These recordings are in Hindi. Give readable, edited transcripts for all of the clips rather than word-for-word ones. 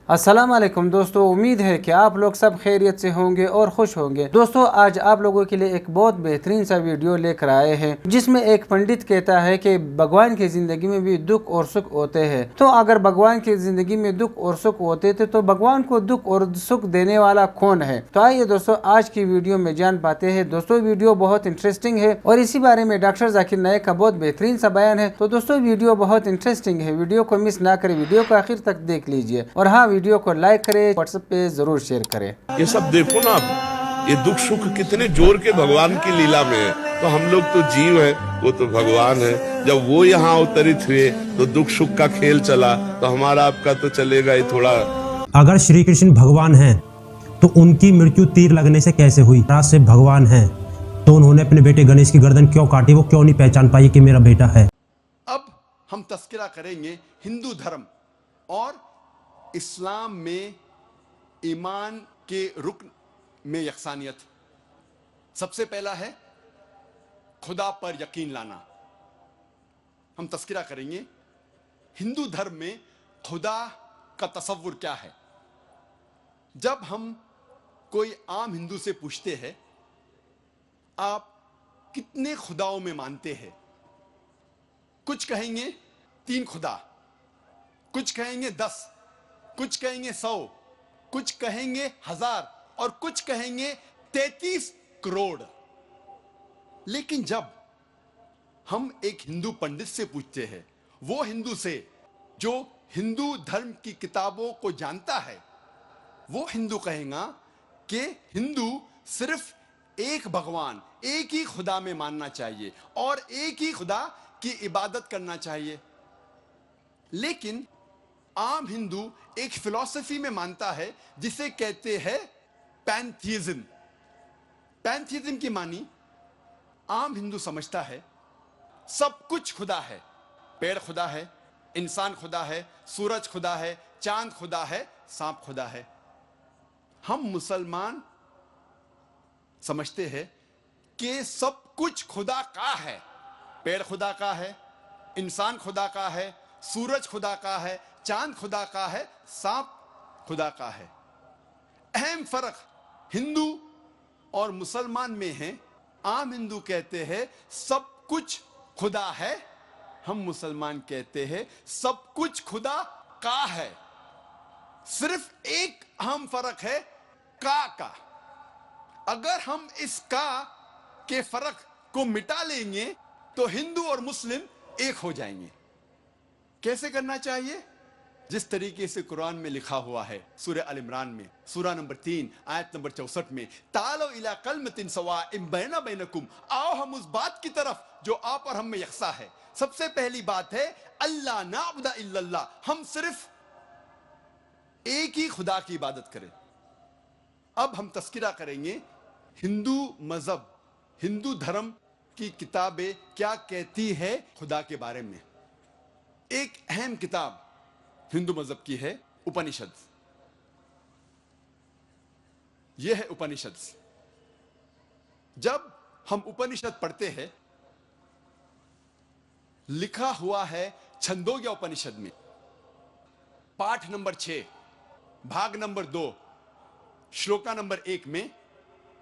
अस्सलाम वालेकुम दोस्तों, उम्मीद है कि आप लोग सब खैरियत से होंगे और खुश होंगे। दोस्तों, आज आप लोगों के लिए एक बहुत बेहतरीन सा वीडियो लेकर आए हैं जिसमें एक पंडित कहता है कि भगवान की जिंदगी में भी दुख और सुख होते हैं। तो अगर भगवान की जिंदगी में दुख और सुख होते थे तो भगवान को दुख और सुख देने वाला कौन है? तो आइए दोस्तों, आज की वीडियो में जान पाते हैं। दोस्तों, वीडियो बहुत इंटरेस्टिंग है और इसी बारे में डॉक्टर जाकिर नायक का बहुत बेहतरीन सा बयान है। तो दोस्तों, वीडियो बहुत इंटरेस्टिंग है, वीडियो को मिस ना करें, वीडियो को आखिर तक देख लीजिए और हाँ, वीडियो को लाइक करें, व्हाट्सएप पे जरूर शेयर करें। ये सब देखो ना, ये दुख सुख कितने जोर के भगवान की लीला में है। तो हम लोग तो जीव हैं, वो तो भगवान है। जब वो यहाँ अवतरित हुए तो दुख सुख का खेल चला, तो हमारा आपका तो चलेगा ही थोड़ा। अगर श्री कृष्ण भगवान हैं तो उनकी मृत्यु तीर लगने से कैसे हुई? रात से भगवान हैं तो उन्होंने अपने बेटे गणेश की गर्दन क्यों काटी? वो क्यों नहीं पहचान पाई कि मेरा बेटा है? अब हम तस्करा करेंगे हिंदू धर्म और इस्लाम में ईमान के रुकन में यकसानियत। सबसे पहला है खुदा पर यकीन लाना। हम तस्करा करेंगे हिंदू धर्म में खुदा का तसव्वुर क्या है। जब हम कोई आम हिंदू से पूछते हैं आप कितने खुदाओं में मानते हैं, कुछ कहेंगे 3 खुदा, कुछ कहेंगे 10, कुछ कहेंगे 100, कुछ कहेंगे 1000 और कुछ कहेंगे 33 करोड़। लेकिन जब हम एक हिंदू पंडित से पूछते हैं, वो हिंदू से जो हिंदू धर्म की किताबों को जानता है, वो हिंदू कहेगा कि हिंदू सिर्फ एक भगवान, एक ही खुदा में मानना चाहिए और एक ही खुदा की इबादत करना चाहिए। लेकिन आम हिंदू एक फिलॉसफी में मानता है जिसे कहते हैं पैंथीइज्म। पैंथीइज्म की मानी आम हिंदू समझता है सब कुछ खुदा है। पेड़ खुदा है, इंसान खुदा है, सूरज खुदा है, चांद खुदा है, सांप खुदा है। हम मुसलमान समझते हैं कि सब कुछ खुदा का है। पेड़ खुदा का है, इंसान खुदा का है, सूरज खुदा का है, चांद खुदा का है, सांप खुदा का है। अहम फर्क हिंदू और मुसलमान में है। आम हिंदू कहते हैं सब कुछ खुदा है, हम मुसलमान कहते हैं सब कुछ खुदा का है। सिर्फ एक अहम फर्क है का। अगर हम इस का के फर्क को मिटा लेंगे तो हिंदू और मुस्लिम एक हो जाएंगे। कैसे करना चाहिए? जिस तरीके से कुरान में लिखा हुआ है, सूरह अल इमरान में सूरा नंबर 3 आयत नंबर 64 में, तालो इला कलमतिन सवाइम बैना बैनकुम, आओ हम उस बात की तरफ जो आप और हम में यकसा है। सबसे पहली बात है अल्लाह नाबुदा इल्लल्लाह, हम सिर्फ एक ही खुदा की इबादत करें। अब हम तस्किरा करेंगे हिंदू मजहब, हिंदू धर्म की किताबें क्या कहती है खुदा के बारे में। एक अहम किताब हिंदू मजहब की है उपनिषद। यह है उपनिषद। जब हम उपनिषद पढ़ते हैं, लिखा हुआ है छंदोग्य उपनिषद में पाठ नंबर 6 भाग नंबर 2 श्लोका नंबर 1 में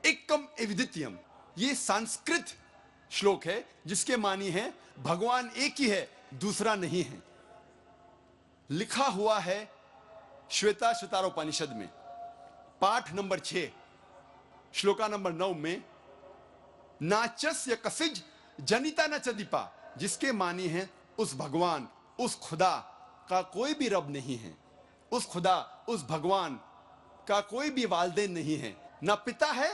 एकम एविदित्यम, ये संस्कृत श्लोक है जिसके मानी है भगवान एक ही है, दूसरा नहीं है। लिखा हुआ है श्वेता श्वेतारोपनिषद में पाठ नंबर 6 श्लोका नंबर 9 में नाचस्य कसिज जनिता न चदीपा, जिसके मानी है उस भगवान, उस खुदा का कोई भी रब नहीं है। उस खुदा, उस भगवान का कोई भी वालिदैन नहीं है। ना पिता है,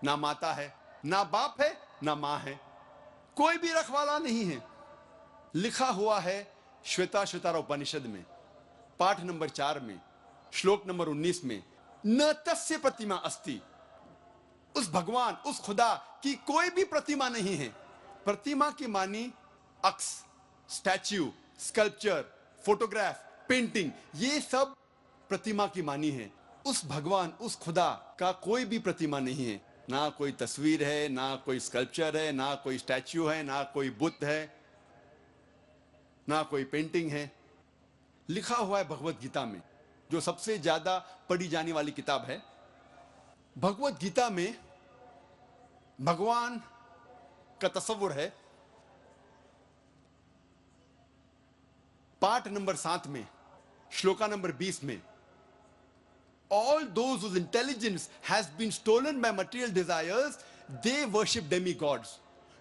ना माता है, ना बाप है, ना मां है, कोई भी रखवाला नहीं है। लिखा हुआ है श्वेता श्वेतारोपनिषद में पाठ नंबर 4 में श्लोक नंबर 19 में, न तस्य प्रतिमा अस्ति, उस भगवान, उस खुदा की कोई भी प्रतिमा नहीं है। प्रतिमा की मानी अक्स, स्टैच्यू, स्कल्पचर, फोटोग्राफ, पेंटिंग, ये सब प्रतिमा की मानी है। उस भगवान, उस खुदा का कोई भी प्रतिमा नहीं है। ना कोई तस्वीर है, ना कोई स्कल्पचर है, ना कोई स्टैच्यू है, ना कोई बुद्ध है, ना कोई पेंटिंग है। लिखा हुआ है भगवत गीता में जो सबसे ज्यादा पढ़ी जाने वाली किताब है। भगवत गीता में भगवान का तस्वुर है। पाठ नंबर 7 में, श्लोका नंबर 20 में, all those whose intelligence has been stolen by material desires, they worship demigods.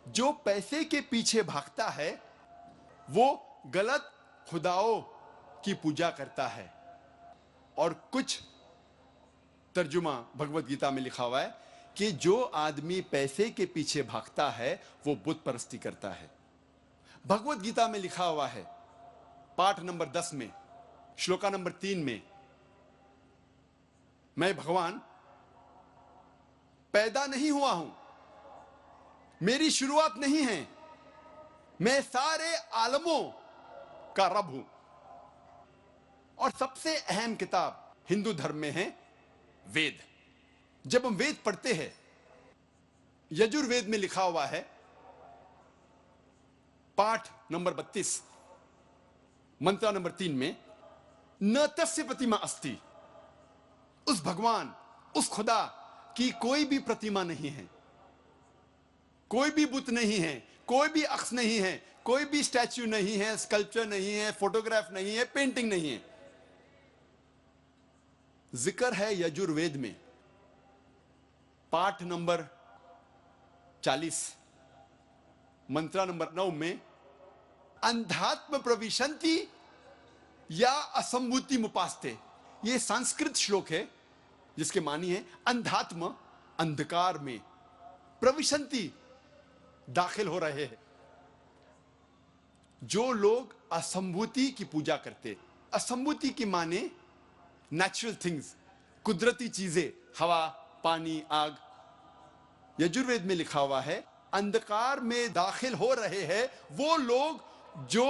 जो पैसे के पीछे भागता है वो गलत खुदाओं की पूजा करता है। और कुछ तर्जुमा भगवत गीता में लिखा हुआ है कि जो आदमी पैसे के पीछे भागता है वो बुत परस्ती करता है। भगवत गीता में लिखा हुआ है पाठ नंबर 10 में, श्लोका नंबर 3 में, मैं भगवान पैदा नहीं हुआ हूं, मेरी शुरुआत नहीं है, मैं सारे आलमों का रब हूं। और सबसे अहम किताब हिंदू धर्म में है वेद। जब हम वेद पढ़ते हैं, यजुर्वेद में लिखा हुआ है पाठ नंबर 32 मंत्र नंबर 3 में, न तस्य प्रतिमा अस्ति, उस भगवान, उस खुदा की कोई भी प्रतिमा नहीं है, कोई भी बुत नहीं है, कोई भी अक्स नहीं है, कोई भी स्टैच्यू नहीं है, स्कल्पचर नहीं है, फोटोग्राफ नहीं है, पेंटिंग नहीं है। जिक्र है यजुर्वेद में पाठ नंबर 40 मंत्र नंबर 9 में, अंधात्म प्रविशंति या असंभूति मुपास्ते। यह संस्कृत श्लोक है जिसके मानी है अंधात्म, अंधकार में, प्रविशंति, दाखिल हो रहे हैं। जो लोग असंभूति की पूजा करते, असंभूति की माने नेचुरल थिंग्स, कुदरती चीजें, हवा, पानी, आग। यजुर्वेद में लिखा हुआ है अंधकार में दाखिल हो रहे हैं वो लोग जो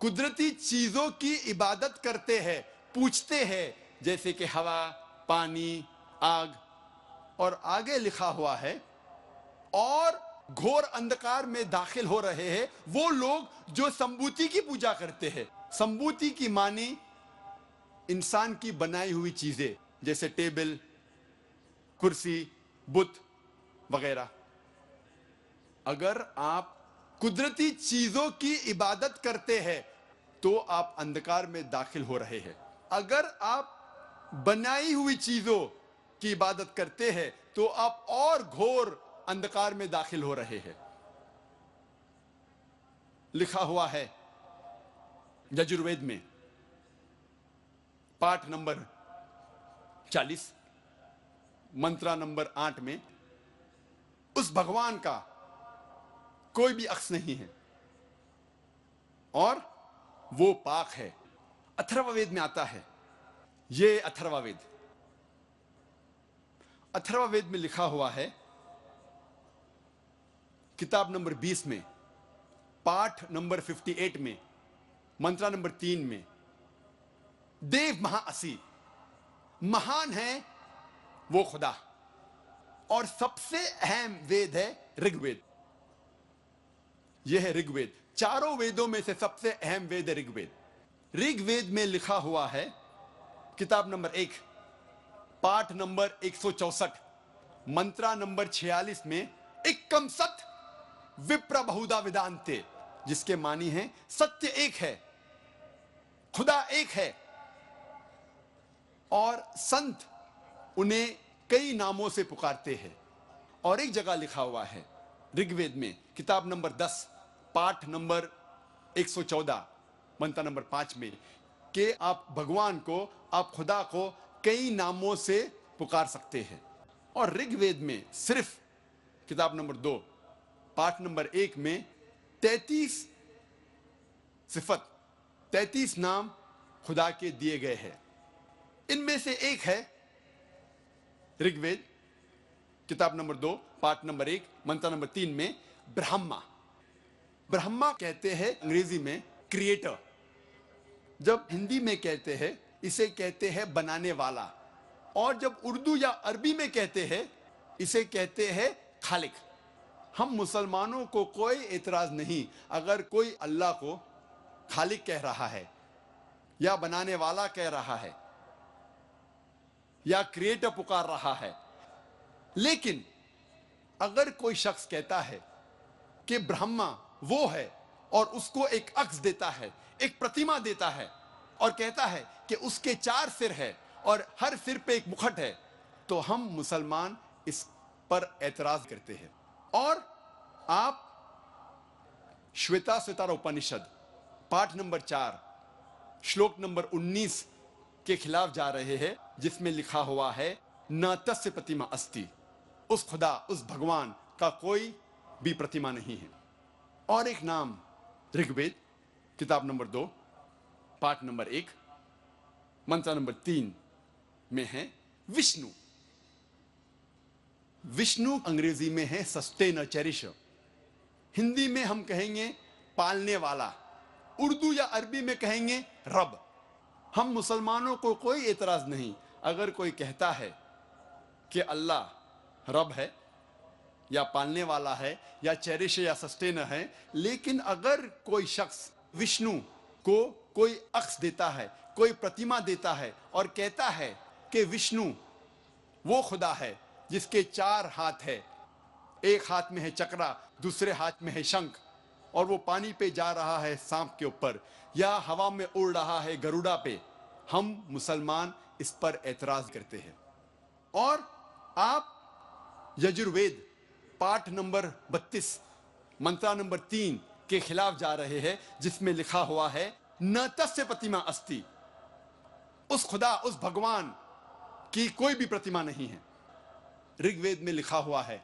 कुदरती चीजों की इबादत करते हैं, पूछते हैं, जैसे कि हवा, पानी, आग। और आगे लिखा हुआ है और घोर अंधकार में दाखिल हो रहे हैं वो लोग जो संभूति की पूजा करते हैं। संभूति की मानी इंसान की बनाई हुई चीजें, जैसे टेबल, कुर्सी, बुत वगैरह। अगर आप कुदरती चीजों की इबादत करते हैं तो आप अंधकार में दाखिल हो रहे हैं। अगर आप बनाई हुई चीजों की इबादत करते हैं तो आप और घोर अंधकार में दाखिल हो रहे हैं। लिखा हुआ है यजुर्वेद में पाठ नंबर 40 मंत्र नंबर 8 में, उस भगवान का कोई भी अक्स नहीं है और वो पाक है। अथर्ववेद में आता है, ये अथर्ववेद, अथर्ववेद में लिखा हुआ है किताब नंबर 20 में, पाठ नंबर 58 में, मंत्र नंबर 3 में, देव महाअसी, महान है वो खुदा। और सबसे अहम वेद है ऋग्वेद। यह है ऋग्वेद। चारों वेदों में से सबसे अहम वेद है ऋग्वेद। ऋग्वेद में लिखा हुआ है किताब नंबर 1 पाठ नंबर 164 मंत्र नंबर 46 में, एकम सत विप्र बहुधा विदांते, जिसके मानी है सत्य एक है, खुदा एक है और संत उन्हें कई नामों से पुकारते हैं। और एक जगह लिखा हुआ है ऋग्वेद में किताब नंबर 10 पाठ नंबर 114 मंत्र नंबर 5 में कि आप भगवान को, आप खुदा को कई नामों से पुकार सकते हैं। और ऋग्वेद में सिर्फ किताब नंबर 2 पाठ नंबर 1 में 33 सिफत, 33 नाम खुदा के दिए गए हैं। इनमें से एक है ऋग्वेद किताब नंबर 2 पाठ नंबर 1 मंत्र नंबर 3 में ब्रह्मा। ब्रह्मा कहते हैं अंग्रेजी में क्रिएटर। जब हिंदी में कहते हैं इसे कहते हैं बनाने वाला, और जब उर्दू या अरबी में कहते हैं इसे कहते हैं खालिक। हम मुसलमानों को कोई एतराज नहीं अगर कोई अल्लाह को खालिक कह रहा है, या बनाने वाला कह रहा है या क्रिएटर पुकार रहा है। लेकिन अगर कोई शख्स कहता है कि ब्रह्मा वो है और उसको एक अक्स देता है, एक प्रतिमा देता है और कहता है कि उसके 4 सिर है और हर सिर पे एक मुखट है, तो हम मुसलमान इस पर एतराज करते हैं। और आप श्वेताश्वतर उपनिषद पाठ नंबर 4 श्लोक नंबर 19 के खिलाफ जा रहे हैं, जिसमें लिखा हुआ है न तस्य प्रतिमा अस्ति, उस खुदा, उस भगवान का कोई भी प्रतिमा नहीं है। और एक नाम ऋग्वेद किताब नंबर 2 पाठ नंबर 1 मंत्र नंबर 3 में है विष्णु। विष्णु अंग्रेजी में है सस्टेनर, चेरिशर। हिंदी में हम कहेंगे पालने वाला, उर्दू या अरबी में कहेंगे रब। हम मुसलमानों को कोई एतराज नहीं अगर कोई कहता है कि अल्लाह रब है या पालने वाला है या चेरिशर या सस्टेनर है। लेकिन अगर कोई शख्स विष्णु को कोई अक्स देता है, कोई प्रतिमा देता है और कहता है कि विष्णु वो खुदा है जिसके 4 हाथ है, एक हाथ में है चक्रा, दूसरे हाथ में है शंख, और वो पानी पे जा रहा है सांप के ऊपर या हवा में उड़ रहा है गरुड़ा पे, हम मुसलमान इस पर एतराज करते हैं। और आप यजुर्वेद पाठ नंबर 32 मंत्र नंबर 3 के खिलाफ जा रहे हैं, जिसमें लिखा हुआ है न तस्य प्रतिमा अस्ति, उस खुदा, उस भगवान की कोई भी प्रतिमा नहीं है। ऋग्वेद में लिखा हुआ है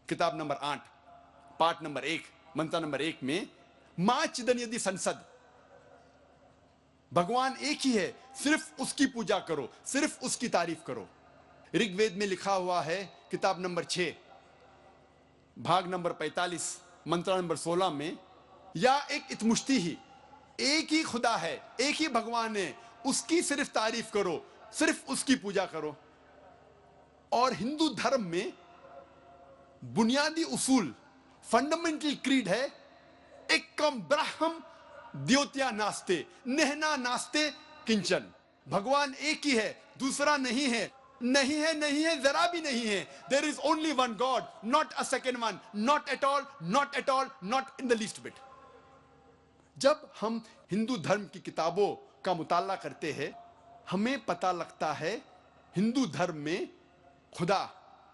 किताब नंबर 8 पाठ नंबर 1 मंत्र नंबर 1 में मां चिदन यदि संसद, भगवान एक ही है, सिर्फ उसकी पूजा करो, सिर्फ उसकी तारीफ करो। ऋग्वेद में लिखा हुआ है किताब नंबर 6 भाग नंबर 45 मंत्र नंबर 16 में या एक इतमुश्ती ही, एक ही खुदा है, एक ही भगवान है, उसकी सिर्फ तारीफ करो, सिर्फ उसकी पूजा करो। और हिंदू धर्म में बुनियादी उसूल, फंडामेंटल क्रीड है एकम ब्रह्म द्योत्या नास्ते नेहना नास्ते किंचन, भगवान एक ही है, दूसरा नहीं है, नहीं है, नहीं है, जरा भी नहीं है। There is only one God, not a second one, not at all, not at all, not in the least bit. जब हम हिंदू धर्म की किताबों का मुताला करते हैं, हमें पता लगता है हिंदू धर्म में खुदा,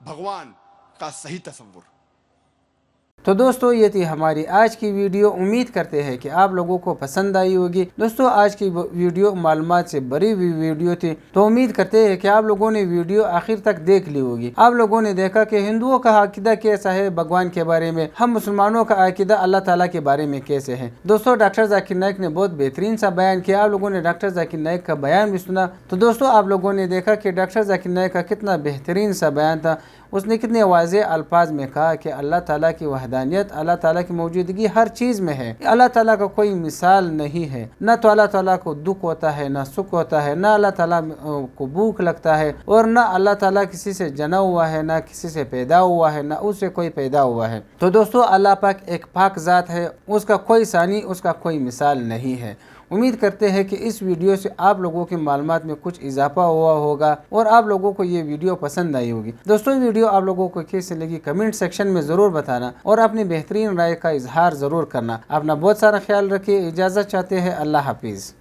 भगवान का सही तस्वुर। तो दोस्तों ये थी हमारी आज की वीडियो। उम्मीद करते हैं कि आप लोगों को पसंद आई होगी। दोस्तों आज की वीडियो मालूमात से भरी हुई वीडियो थी, तो उम्मीद करते हैं कि आप लोगों ने वीडियो आखिर तक देख ली होगी। आप लोगों ने देखा कि हिंदुओं का अकीदा कैसा है भगवान के बारे में, हम मुसलमानों का अकीदा अल्लाह ताला के बारे में कैसे है। दोस्तों डॉक्टर जाकिर नाइक ने बहुत बेहतरीन सा बयान किया, आप लोगों ने डॉक्टर जाकिर नाइक का बयान भी सुना। तो दोस्तों आप लोगों ने देखा कि डॉक्टर जाकिर नाइक का कितना बेहतरीन सा बयान था। उसने कितने वाज़े अल्फाज में कहा कि अल्लाह ताला की वहदानियत, अल्लाह ताला की मौजूदगी हर चीज़ में है। अल्लाह ताला का कोई मिसाल नहीं है। न तो अल्लाह ताला को दुख होता है, न सुख होता है, न अल्लाह ताला को भूख लगता है, और न अल्लाह ताला किसी से जना हुआ है, न किसी से पैदा हुआ है, न उससे कोई पैदा हुआ है। तो दोस्तों अल्लाह पाक एक पाक ज़ात है, उसका कोई सानी, उसका कोई मिसाल नहीं है। उम्मीद करते हैं कि इस वीडियो से आप लोगों की मालूमात में कुछ इजाफा हुआ होगा और आप लोगों को ये वीडियो पसंद आई होगी। दोस्तों वीडियो आप लोगों को कैसे लगी कमेंट सेक्शन में ज़रूर बताना और अपनी बेहतरीन राय का इजहार ज़रूर करना। अपना बहुत सारा ख्याल रखिए। इजाज़त चाहते हैं। अल्लाह हाफिज़।